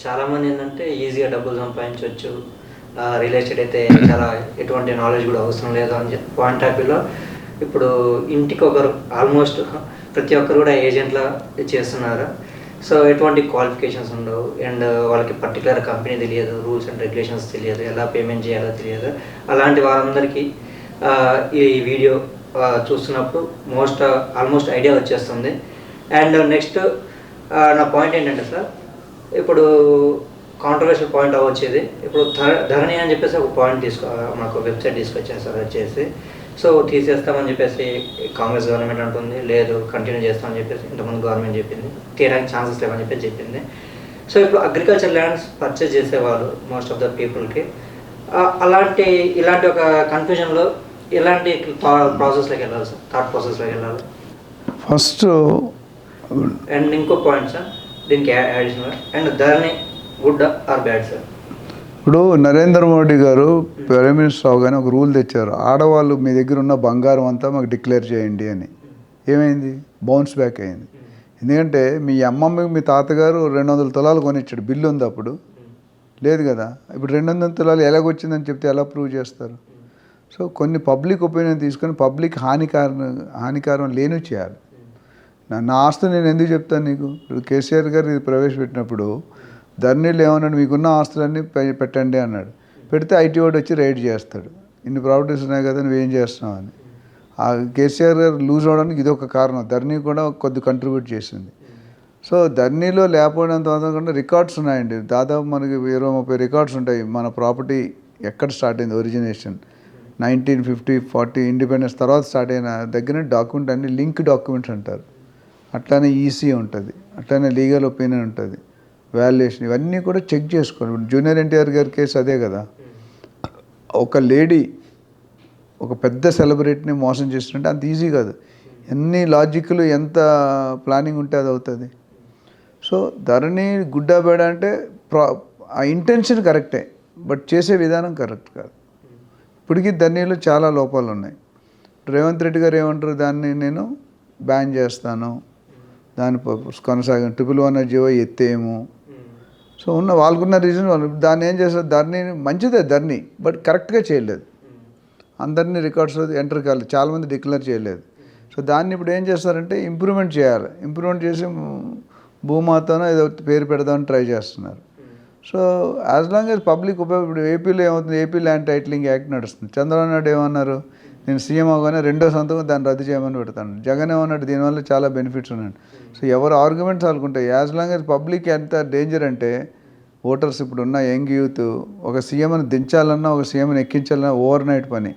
చాలామంది ఏంటంటే ఈజీగా డబ్బులు సంపాదించవచ్చు, రియల్ ఎస్టేట్ అయితే చాలా ఎటువంటి నాలెడ్జ్ కూడా అవసరం లేదు అని చెప్పి పాయింట్ ఆఫ్ వ్యూలో ఇప్పుడు ఇంటికి ఒకరు ఆల్మోస్ట్ ప్రతి ఒక్కరు కూడా ఏజెంట్లా చేస్తున్నారు. సో ఎటువంటి క్వాలిఫికేషన్స్ ఉండవు అండ్ వాళ్ళకి పర్టికులర్ కంపెనీ తెలియదు, రూల్స్ అండ్ రెగ్యులేషన్స్ తెలియదు, ఎలా పేమెంట్ చేయాలో తెలియదు. అలాంటి వాళ్ళందరికీ ఈ వీడియో చూస్తున్నప్పుడు ఆల్మోస్ట్ ఐడియా వచ్చేస్తుంది. అండ్ నెక్స్ట్ నా పాయింట్ ఏంటంటే సార్, ఇప్పుడు కాంట్రవర్షియల్ పాయింట్ అవ్వచ్చేది. ఇప్పుడు ధరణి అని చెప్పేసి ఒక పాయింట్ మాకు వెబ్సైట్ తీసుకొచ్చాను సార్. వచ్చేసి సో తీసేస్తామని చెప్పేసి కాంగ్రెస్ గవర్నమెంట్ అంటుంది, లేదు కంటిన్యూ చేస్తామని చెప్పేసి ఇంతకుముందు గవర్నమెంట్ చెప్పింది, తీయడానికి ఛాన్సెస్ లేవని చెప్పేసి చెప్పింది. సో ఇప్పుడు అగ్రికల్చర్ ల్యాండ్స్ పర్చేజ్ చేసేవాళ్ళు మోస్ట్ ఆఫ్ ద పీపుల్కి ఇలాంటి ఒక కన్ఫ్యూజన్లో ఎలాంటి ప్రాసెస్లోకి వెళ్ళాలి సార్, థాట్ ప్రాసెస్లోకి వెళ్ళాలి ఫస్ట్. అండ్ ఇంకో పాయింట్ సార్ దీనికి additional, and Dharani good or bad sir? ఇప్పుడు నరేంద్ర మోడీ గారు ప్రైమ్ మినిస్టర్ అవగానే ఒక రూల్ తెచ్చారు, ఆడవాళ్ళు మీ దగ్గర ఉన్న బంగారం అంతా మాకు డిక్లేర్ చేయండి అని. ఏమైంది? బౌన్స్ బ్యాక్ అయింది. ఎందుకంటే మీ అమ్మమ్మ మీ తాతగారు 200 తులాలు కొనిచ్చాడు, బిల్లు ఉంది అప్పుడు లేదు కదా. ఇప్పుడు 200 తులాలు ఎలాగొచ్చిందని చెప్తే ఎలా ప్రూవ్ చేస్తారు? సో కొన్ని పబ్లిక్ ఒపీనియన్ తీసుకొని పబ్లిక్ హానికారం లేని చేయాలి. నా ఆస్తి నేను ఎందుకు చెప్తాను నీకు? ఇప్పుడు కేసీఆర్ గారు ఇది ప్రవేశపెట్టినప్పుడు ధరణిలో ఏమన్నాడు, మీకున్న ఆస్తులన్నీ పెట్టండి అన్నాడు. పెడితే ఐటీ వాడు వచ్చి రైడ్ చేస్తాడు, ఇన్ని ప్రాపర్టీస్ ఉన్నాయి కదా నువ్వేం చేస్తున్నావు అని. ఆ కేసీఆర్ గారు లూజ్ అవడానికి ఇది ఒక కారణం. ధరణి కూడా కొద్ది కంట్రిబ్యూట్ చేసింది. సో ధరణిలో లేకపోయినంత కాకుండా రికార్డ్స్ ఉన్నాయండి, దాదాపు మనకి 20-30 రికార్డ్స్ ఉంటాయి. మన ప్రాపర్టీ ఎక్కడ స్టార్ట్ అయింది, ఒరిజినేషన్ 1950-40 ఇండిపెండెన్స్ తర్వాత స్టార్ట్ అయిన దగ్గర డాక్యుమెంట్ అన్ని లింక్ డాక్యుమెంట్స్ అంటారు. అట్లానే ఈసీ ఉంటుంది, అట్లానే లీగల్ ఒపీనియన్ ఉంటుంది, వాల్యుయేషన్, ఇవన్నీ కూడా చెక్ చేసుకోండి. జూనియర్ ఎన్టీఆర్ గారి కేసు అదే కదా. ఒక లేడీ ఒక పెద్ద సెలబ్రిటీని మోసం చేస్తుంటే అంత ఈజీ కాదు. ఎన్ని లాజిక్లు ఎంత ప్లానింగ్ ఉంటే అది అవుతుంది. సో ధరణి గుడ్డా బేడ అంటే ఆ ఇంటెన్షన్ కరెక్టే, బట్ చేసే విధానం కరెక్ట్ కాదు. ఇప్పటికీ ధరణిలో చాలా లోపాలు ఉన్నాయి. రేవంత్ రెడ్డి గారు ఏమంటారు, దాన్ని నేను బ్యాన్ చేస్తాను, దాని కొనసాగం 111 జీవో ఎత్తేము. సో వాళ్ళకున్న రీజన్ వాళ్ళు దాన్ని ఏం చేస్తారు, ధరణి మంచిదే ధరణి, బట్ కరెక్ట్గా చేయలేదు. అందరినీ రికార్డ్స్ ఎంటర్ కాలేదు, చాలామంది డిక్లేర్ చేయలేదు. సో దాన్ని ఇప్పుడు ఏం చేస్తారంటే ఇంప్రూవ్మెంట్ చేయాలి. ఇంప్రూవ్మెంట్ చేసి భూమాతను ఏదో పేరు పెడదామని ట్రై చేస్తున్నారు. So as long as public ఇప్పుడు ఏపీలో ఏమవుతుంది, ఏపీ ల్యాండ్ టైటిలింగ్ యాక్ట్ నడుస్తుంది. చంద్రబాబు నాయుడు ఏమన్నారు, నేను సీఎం అవగానే 2వ సంతకం దాన్ని రద్దు చేయమని పెడతాను. జగన్ ఏమన్నాడు, దీనివల్ల చాలా బెనిఫిట్స్ ఉన్నాయండి. సో ఎవరు ఆర్గ్యుమెంట్స్ వాళ్ళకుంటాయి. యాజ్ లాంగ్ యాజ్ పబ్లిక్ ఎంత డేంజర్ అంటే ఓటర్స్ ఇప్పుడున్న యంగ్ యూత్ ఒక సీఎంని దించాలన్నా ఒక సీఎంని ఎక్కించాలన్నా ఓవర్ నైట్ పని,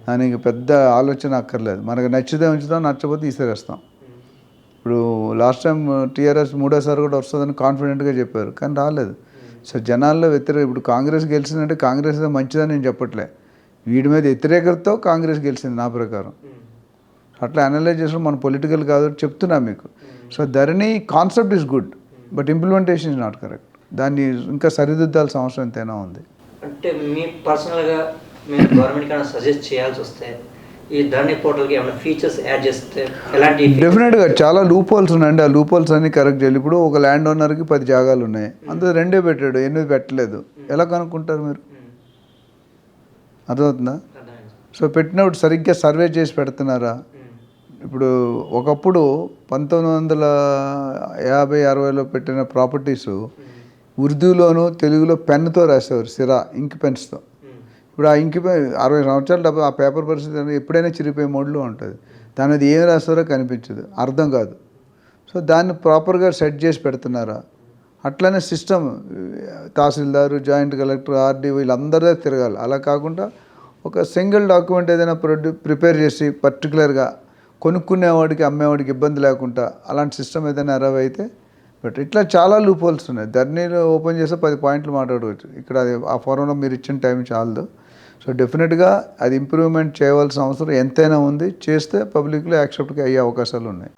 దానికి పెద్ద ఆలోచన అక్కర్లేదు. మనకు నచ్చితే ఉంచుతాం, నచ్చకపోతే తీసేస్తాం. ఇప్పుడు లాస్ట్ టైం టీఆర్ఎస్ 3వ సారి కూడా వస్తుందని కాన్ఫిడెంట్గా చెప్పారు, కానీ రాలేదు. సో జనాల్లో ఇప్పుడు కాంగ్రెస్ గెలిచిందంటే కాంగ్రెస్ మంచిదని నేను చెప్పట్లే, వీడి మీద వ్యతిరేకతతో కాంగ్రెస్ గెలిచింది నా ప్రకారం. అట్లా అనలైజ్ చేసిన మన పొలిటికల్ కాదు చెప్తున్నా మీకు. So Dharani concept is good, but implementation is not correct. దాన్ని ఇంకా సరిదిద్దాల్సిన అవసరం ఎంతైనా ఉంది. అంటే మీ పర్సనల్గా మీరు గవర్నమెంట్ కన్నా సజెస్ట్ చేయాల్సి వస్తే ఈ ధరణి పోర్టల్కి ఏమైనా ఫీచర్స్ యాడ్ చేస్తే ఎలాంటి? డెఫినెట్గా చాలా లూప్ హోల్స్ ఉన్నాయండి. ఆ లూప్ హోల్స్ అన్ని కరెక్ట్ చేయాలి. ఇప్పుడు ఒక ల్యాండ్ ఓనర్కి 10 జాగాలు ఉన్నాయి, అందులో 2 పెట్టాడు, 8 పెట్టలేదు. ఎలా కనుక్కుంటారు మీరు? అర్థమవుతుందా? సో పెట్టినప్పుడు సరిగ్గా సర్వే చేసి పెడుతున్నారా? ఇప్పుడు ఒకప్పుడు 1950-60లో పెట్టిన ప్రాపర్టీసు ఉర్దూలోను తెలుగులో పెన్నుతో రాసేవారు, సిరా ఇంక్ పెన్స్తో. ఇప్పుడు ఆ ఇంక్ పెన్ 60 సంవత్సరాలు ఆ పేపర్ పరిస్థితి ఎప్పుడైనా చిరిగిపోయే మోడ్లో ఉంటుంది. దాని మీద ఏం రాస్తారో కనిపించదు, అర్థం కాదు. సో దాన్ని ప్రాపర్గా సెట్ చేసి పెడుతున్నారా? అట్లనే system tahsildar, joint collector, RD వీళ్ళందరిదే తిరగాలి. అలా కాకుండా ఒక సింగిల్ డాక్యుమెంట్ ఏదైనా ప్రిపేర్ చేసి పర్టికులర్గా కొనుక్కునేవాడికి అమ్మేవాడికి ఇబ్బంది లేకుండా అలాంటి సిస్టమ్ ఏదైనా అరైవ్ అయితే బట్ ఇట్లా చాలా లూప్ హోల్స్ ఉన్నాయి. ధరణిలో ఓపెన్ చేస్తే 10 పాయింట్లు మాట్లాడవచ్చు. ఇక్కడ ఆ ఫోరంలో మీరు ఇచ్చిన టైం చాలదు. సో డెఫినెట్గా అది ఇంప్రూవ్మెంట్ చేయవలసిన అవసరం ఎంతైనా ఉంది. చేస్తే పబ్లిక్లో యాక్సెప్ట్గా అయ్యే అవకాశాలు ఉన్నాయి.